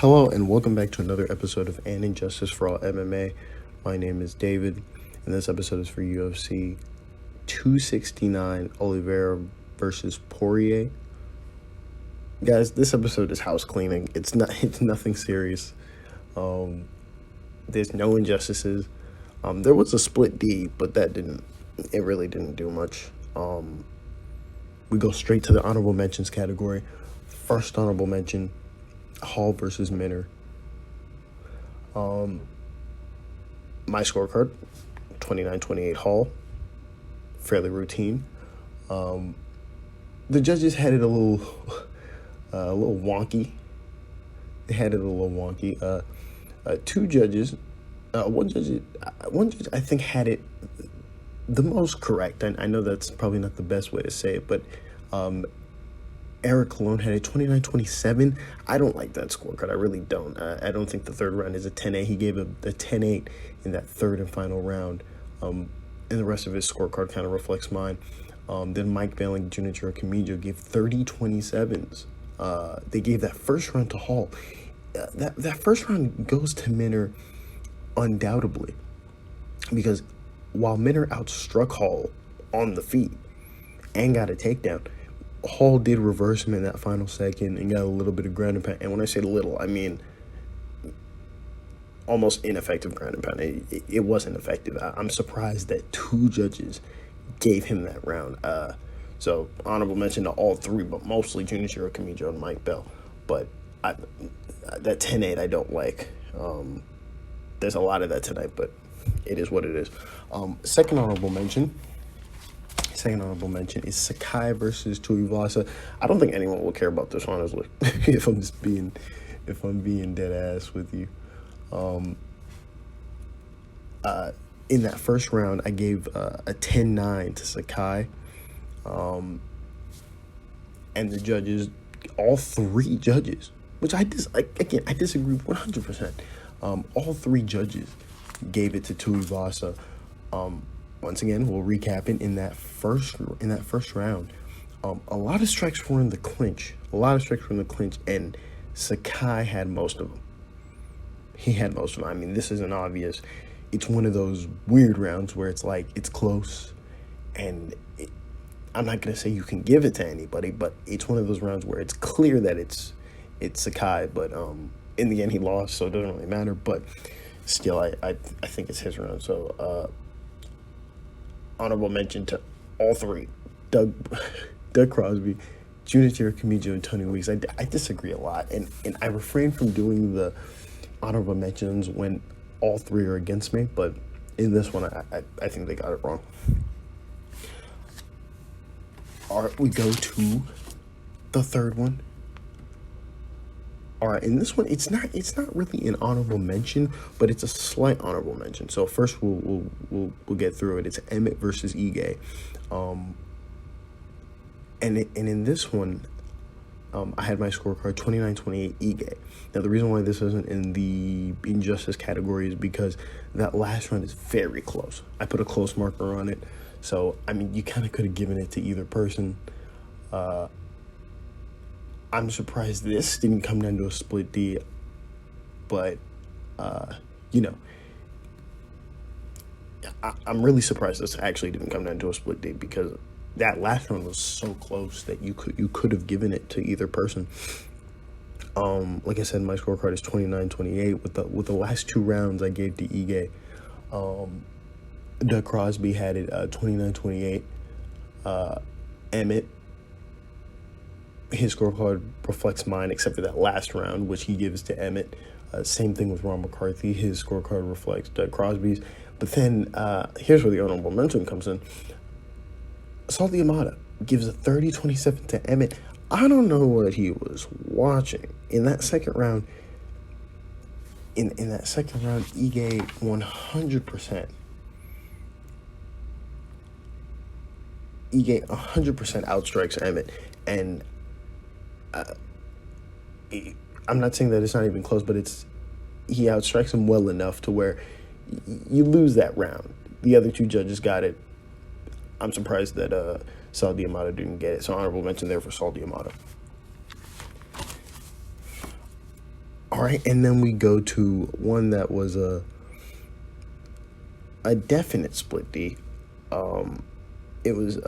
Hello and welcome back to another episode of Injustice For All MMA. My name is David, and this episode is for UFC 269 Oliveira versus Poirier. Guys, this episode is house cleaning. It's nothing serious. There's no injustices. There was a split D, but it really didn't do much. We go straight to the honorable mentions category. First honorable mention, Hall versus Minner. My scorecard, 29-28 Hall. Fairly routine. The judges had it a little wonky. They had it a little wonky. Two judges, one judge I think had it the most correct. I know that's probably not the best way to say it, but Eric Colon had a 29-27. I don't like that scorecard. I really don't. I don't think the third round is a 10-8. He gave a 10-8 in that third and final round. And the rest of his scorecard kind of reflects mine. Then Mike Bailing Jr. Comedian gave 30-27s. They gave that first round to Hall. That first round goes to Minner undoubtedly. Because while Minner outstruck Hall on the feet and got a takedown, Hall did reverse him in that final second and got a little bit of ground and pound. And when I say little, I mean almost ineffective ground and pound. It wasn't effective. I'm surprised that two judges gave him that round. So honorable mention to all three, but mostly Junichiro Kamijo and Mike Bell. But that 10-8 I don't like. There's a lot of that tonight, but it is what it is. Second honorable mention is Sakai versus Tuivasa. I don't think anyone will care about this, honestly. if I'm being dead ass with you. In that first round, I gave a 10-9 to Sakai. And the judges, all three judges, which I disagree 100%. All three judges gave it to Tuivasa. Once again, we'll recap it in that first round. A lot of strikes were in the clinch. And Sakai had most of them. He had most of them. I mean, this isn't obvious. It's one of those weird rounds where it's like, it's close. And I'm not going to say you can give it to anybody, but it's one of those rounds where it's clear that it's Sakai. But in the end, he lost, so it doesn't really matter. But still, I think it's his round. So, honorable mention to all three. Doug Crosby, Junichiro Kamijo, and Tony Weeks. I disagree a lot, and I refrain from doing the honorable mentions when all three are against me, but in this one, I think they got it wrong. All right, we go to the third one. All right, in this one, it's not really an honorable mention, but it's a slight honorable mention. So first, we'll get through it. It's Emmett versus Ige, and in this one, I had my scorecard 29-28 Ige. Now the reason why this isn't in the injustice category is because that last round is very close. I put a close marker on it, so I mean you kind of could have given it to either person. I'm surprised this didn't come down to a split D, but, I'm really surprised this actually didn't come down to a split D because that last one was so close that you could have given it to either person. Like I said, my scorecard is 29-28. With the last two rounds I gave to Ige. Doug Crosby had it 29-28. Emmett, his scorecard reflects mine except for that last round, which he gives to Emmett. Same thing with Ron McCarthy. His scorecard reflects Doug Crosby's. But then here's where the honorable mention comes in. Saul Diamata gives a 30-27 to Emmett. I don't know what he was watching. In that second round, Ige 100%. Ige 100% outstrikes Emmett. And I'm not saying that it's not even close, but he outstrikes him well enough to where you lose that round. The other two judges got it. I'm surprised that Saul Diamata didn't get it. So honorable mention there for Saul Diamata. All All right, and then we go to one that was a definite split D. It was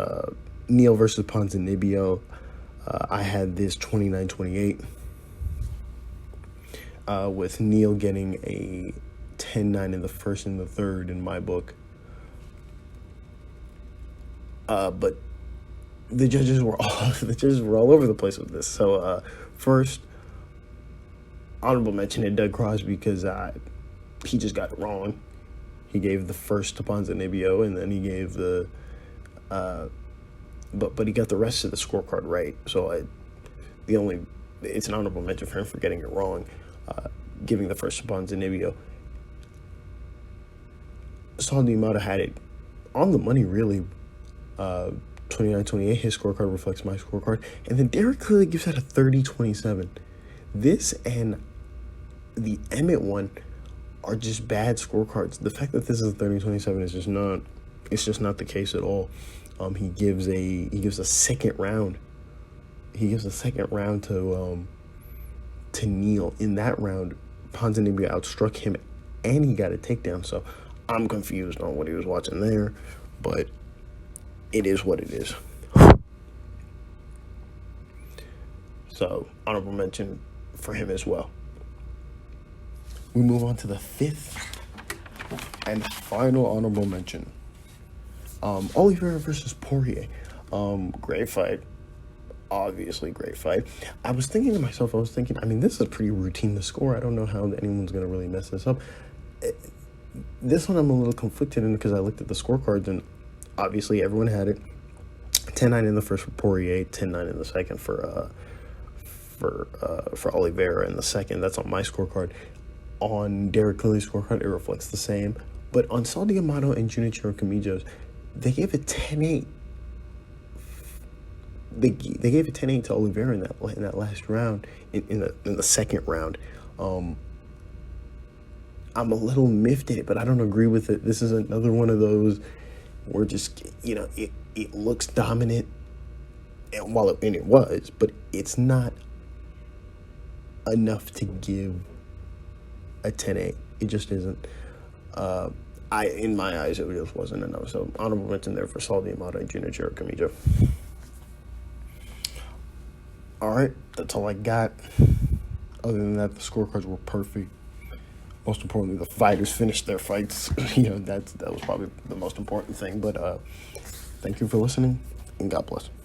Neal versus Ponzinibbio. I had this 29-28, with Neal getting a 10-9 in the first and the third in my book. But the judges were all over the place with this. So first, honorable mention to Doug Crosby, because he just got it wrong. He gave the first to Ponzinibbio, and then he gave the but he got the rest of the scorecard right. So it's an honorable mention for him for getting it wrong, giving the first to Ponzinibbio. Saul D'Amato had it on the money, really. 29-28, his scorecard reflects my scorecard. And then Derek clearly gives that a 30-27. This and the Emmett one are just bad scorecards. The fact that this is a 30-27 is just not the case at all. He gives a second round. He gives a second round to Neal. In that round, Ponzinibbio outstruck him and he got a takedown. So I'm confused on what he was watching there, but it is what it is. So honorable mention for him as well. We move on to the fifth and final honorable mention. Oliveira versus Poirier. Great fight. Obviously great fight. I was thinking to myself, I mean, this is pretty routine to score. I don't know how anyone's going to really mess this up. This one I'm a little conflicted in, because I looked at the scorecards and obviously everyone had it. 10-9 in the first for Poirier, 10-9 in the second for Oliveira in the second. That's on my scorecard. On Derek Cleary's scorecard, it reflects the same. But on Saul D'Amato and Junichiro Kamijo's, they gave it 10-8. They gave it 10-8 to Oliveira in that last round, in the second round. I'm a little miffed at it, but I don't agree with it. This is another one of those where just, it looks dominant, and it was, but it's not enough to give a 10-8. It just isn't. In my eyes, it just wasn't enough. So honorable mention there for Saul D'Amato and Junichiro Kamijo. All right, that's all I got. Other than that, the scorecards were perfect. Most importantly, the fighters finished their fights. That was probably the most important thing. But thank you for listening, and God bless.